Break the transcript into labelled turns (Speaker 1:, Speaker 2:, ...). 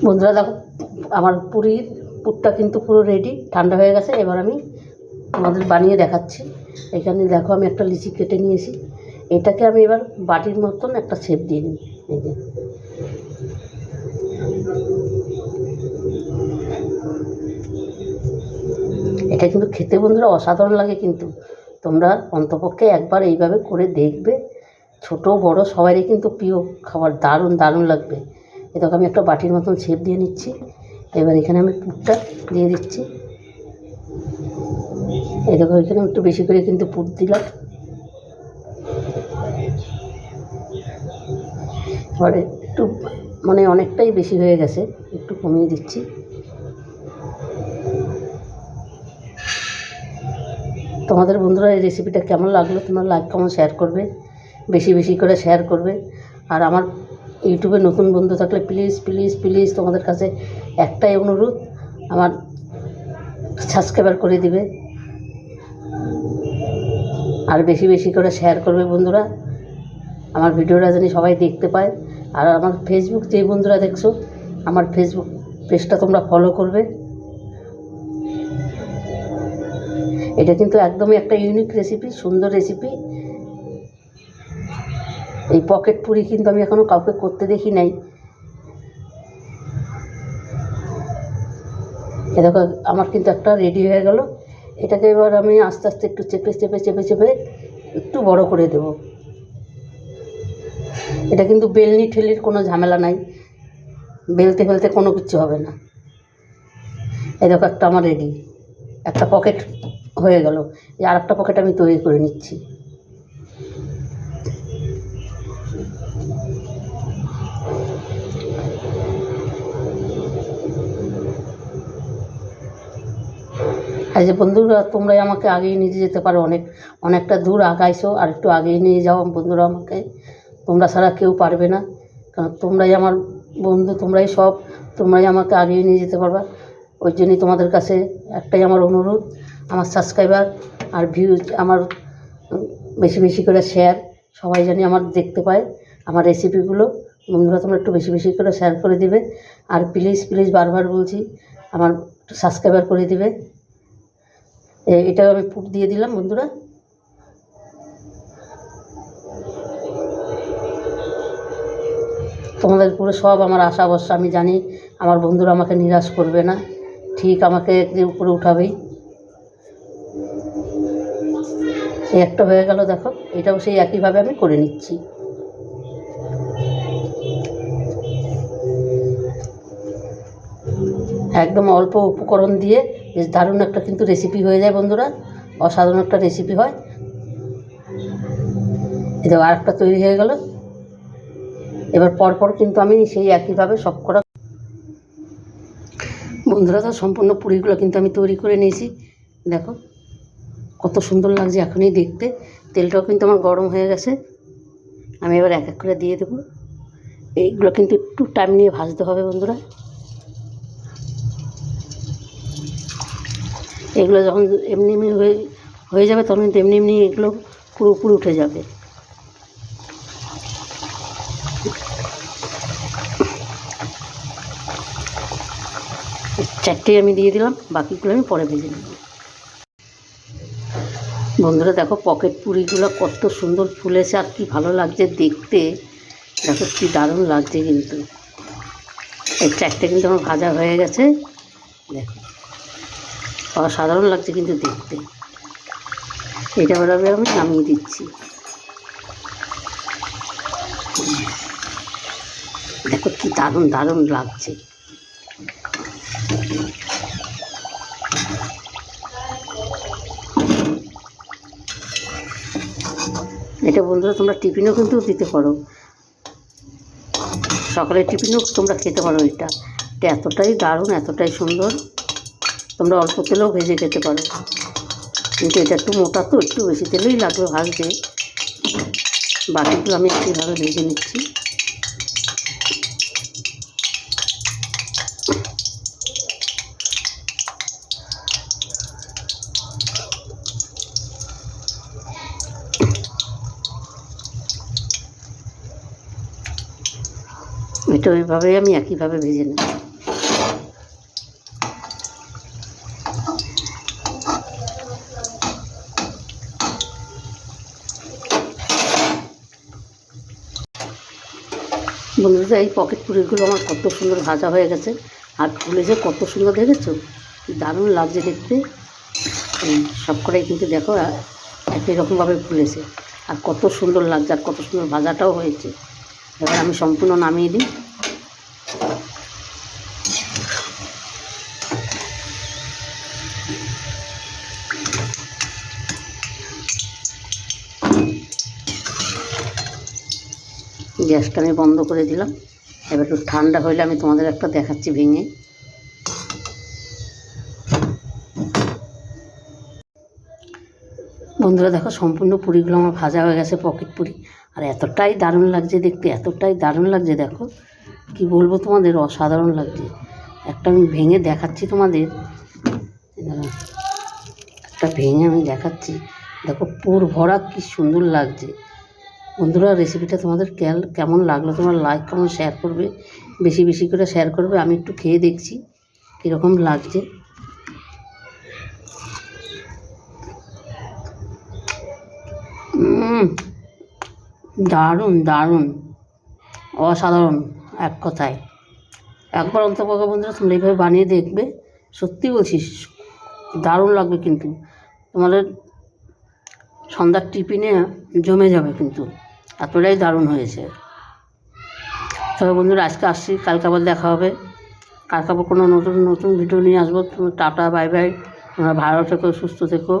Speaker 1: বন্ধুরা দেখো আমার পুরটা কিন্তু পুরো রেডি, ঠান্ডা হয়ে গেছে। এবার আমি তোমাদের বানিয়ে দেখাচ্ছি। এখানে দেখো আমি একটা লিচি কেটে নিয়েছি, এটাকে আমি এবার বাটির মতন একটা শেপ দিয়ে নিই। এই যে এটা কিন্তু খেতে বন্ধুরা অসাধারণ লাগে, কিন্তু তোমরা অন্তপক্ষে একবার এইভাবে করে দেখবে। ছোট বড় সবারই কিন্তু প্রিয় খাবার, দারুণ দারুণ লাগবে। এটাকে আমি একটা বাটির মতন শেপ দিয়ে নিচ্ছি। এবার এখানে আমি পুরটা দিয়ে দিচ্ছি। এই দেখো এখানে একটু বেশি করে কিন্তু পুর দিলাম। এবার একটু মানে অনেকটাই বেশি হয়ে গেছে, একটু কমিয়ে দিচ্ছি। তোমাদের বন্ধুরা এই রেসিপিটা কেমন লাগলো তোমরা লাইক কমেন্ট শেয়ার করবে, বেশি বেশি করে শেয়ার করবে। আর আমার ইউটিউবে নতুন বন্ধু থাকলে প্লিজ প্লিজ প্লিজ তোমাদের কাছে একটাই অনুরোধ, আমার সাবস্ক্রাইবার করে দিবে আর বেশি বেশি করে শেয়ার করবে বন্ধুরা, আমার ভিডিওটা যেন সবাই দেখতে পায়। আর আমার ফেসবুক যে বন্ধুরা দেখছো, আমার ফেসবুক পেজটা তোমরা ফলো করবে। এটা কিন্তু একদমই একটা ইউনিক রেসিপি, সুন্দর রেসিপি। এই পকেট পুরি কিন্তু আমি এখনও কাউকে করতে দেখি নাই। এ দেখো আমার কিন্তু একটা রেডি হয়ে গেল। এটাকে এবার আমি আস্তে আস্তে একটু চেপে চেপে চেপে চেপে একটু বড় করে দেব। এটা কিন্তু বেলনি ঠেলির কোনো ঝামেলা নাই, বেলতে ফেলতে কোনো কিছু হবে না। এই দেখো একটা আমার রেডি, একটা পকেট হয়ে গেল। এই আর একটা পকেট আমি তৈরি করে নিচ্ছি। এই যে বন্ধুরা তোমরাই আমাকে আগিয়ে নিয়ে যেতে পারো, অনেকটা দূর আগাইছো, আর একটু আগিয়ে নিয়ে যাও বন্ধুরা আমাকে। তোমরা ছাড়া কেউ পারবে না, কারণ তোমরাই আমার বন্ধু, তোমরাই সব, তোমরাই আমাকে আগিয়ে নিয়ে যেতে পারবা। ওই জন্যই তোমাদের কাছে একটাই আমার অনুরোধ, আমার সাবস্ক্রাইবার আর ভিউজ আমার বেশি বেশি করে শেয়ার, সবাই জানি আমার দেখতে পায় আমার রেসিপিগুলো। বন্ধুরা তোমরা একটু বেশি বেশি করে শেয়ার করে দিবে, আর প্লিজ প্লিজ বারবার বলছি আমার সাবস্ক্রাইবার করে দিবে। এটাও আমি পুর দিয়ে দিলাম বন্ধুরা। তোমাদের পুরো সব আমার আশা ভরসা, আমি জানি আমার বন্ধুরা আমাকে নিরাশ করবে না, ঠিক আমাকে উপরে উঠাবেই। এই একটা হয়ে গেল, দেখো এটাও সেই একইভাবে আমি করে নিচ্ছি। একদম অল্প উপকরণ দিয়ে বেশ দারুণ একটা কিন্তু রেসিপি হয়ে যায় বন্ধুরা, অসাধারণ একটা রেসিপি হয়। এই দেখো আরেকটা তৈরি হয়ে গেল। এবার পরপর কিন্তু আমি সেই একইভাবে সব করা বন্ধুরা, তো সম্পূর্ণ পুরিগুলো কিন্তু আমি তৈরি করে নিয়েছি। দেখো কত সুন্দর লাগছে এখনই দেখতে। তেলটাও কিন্তু আমার গরম হয়ে গেছে, আমি এবার এক এক করে দিয়ে দেবো। এইগুলো কিন্তু একটু টাইম নিয়ে ভাজতে হবে বন্ধুরা। এগুলো যখন এমনি এমনি হয়ে যাবে তখন কিন্তু এমনি এমনি এগুলো পুরো উপরে উঠে যাবে। চারটেই আমি দিয়ে দিলাম, বাকিগুলো আমি পরে ভেজে নেব। বন্ধুরা দেখো পকেট পুরিগুলো কত সুন্দর ফুলেছে, আর কি ভালো লাগছে দেখতে। দেখো কি দারুণ লাগছে কিন্তু। এই চারটে কিন্তু আমার ভাজা হয়ে গেছে, দেখো অসাধারণ লাগছে কিন্তু দেখতে। এটা এভাবে আমি নামিয়ে দিচ্ছি। দেখো কি দারুণ দারুণ লাগছে। এটা বন্ধুরা তোমরা টিফিনেও কিন্তু দিতে পারো, সকালের টিফিনেও তোমরা খেতে পারো। এটা এতটাই দারুণ, এতটাই সুন্দর, তোমরা অল্প তেলেও ভেজে খেতে পারো। কিন্তু এটা একটু মোটা, তো একটু বেশি তেলেই লাগবে ভাজতে। বাকিগুলো আমি একইভাবে ভেজে নিচ্ছি। এটা এটা ওইভাবেই আমি একইভাবে ভেজে নেব। বন্ধুরা, এই পকেট পুরিগুলো আমার কত সুন্দর ভাজা হয়ে গেছে আর ফুলেছে কত সুন্দর, দেখেছো? দারুণ লাগছে দেখতে। সবকটাই কিন্তু দেখো একই রকমভাবে ফুলেছে আর কত সুন্দর লাগছে আর কত সুন্দর ভাজাটাও হয়েছে। এবার আমি সম্পূর্ণ নামিয়ে দিই। গ্যাসটা আমি বন্ধ করে দিলাম। এবার একটু ঠান্ডা হইলে আমি তোমাদের একটা দেখাচ্ছি ভেঙে। বন্ধুরা দেখো, সম্পূর্ণ পুরিগুলো আমার ভাজা হয়ে গেছে, পকেট পুরি। আর এতটাই দারুণ লাগছে দেখতে, এতটাই দারুণ লাগছে, দেখো কি বলবো তোমাদের, অসাধারণ লাগছে। একটা আমি ভেঙে দেখাচ্ছি তোমাদের, একটা ভেঙে আমি দেখাচ্ছি। দেখো পুর ভরা, কি সুন্দর লাগছে। বন্ধুরা, রেসিপিটা তোমাদের কেমন লাগলো তোমরা লাইক কমেন্ট শেয়ার করবে, বেশি বেশি করে শেয়ার করবে। আমি একটু খেয়ে দেখছি কীরকম লাগছে। দারুণ দারুণ, অসাধারণ এক কথায়। একবার অন্তপক্ষে বন্ধুরা তোমরা এইভাবে বানিয়ে দেখবে, সত্যি বলছি দারুণ লাগবে। কিন্তু তোমাদের সন্ধ্যার টিফিনে জমে যাবে, কিন্তু এতটাই দারুণ হয়েছে। তবে বন্ধুরা আজকে আসছি, কালকে আবার দেখা হবে। কালকে আবার কোনো নতুন নতুন ভিডিও নিয়ে আসবো। Tata, bye bye. তোমরা ভালো থেকো, সুস্থ থেকো।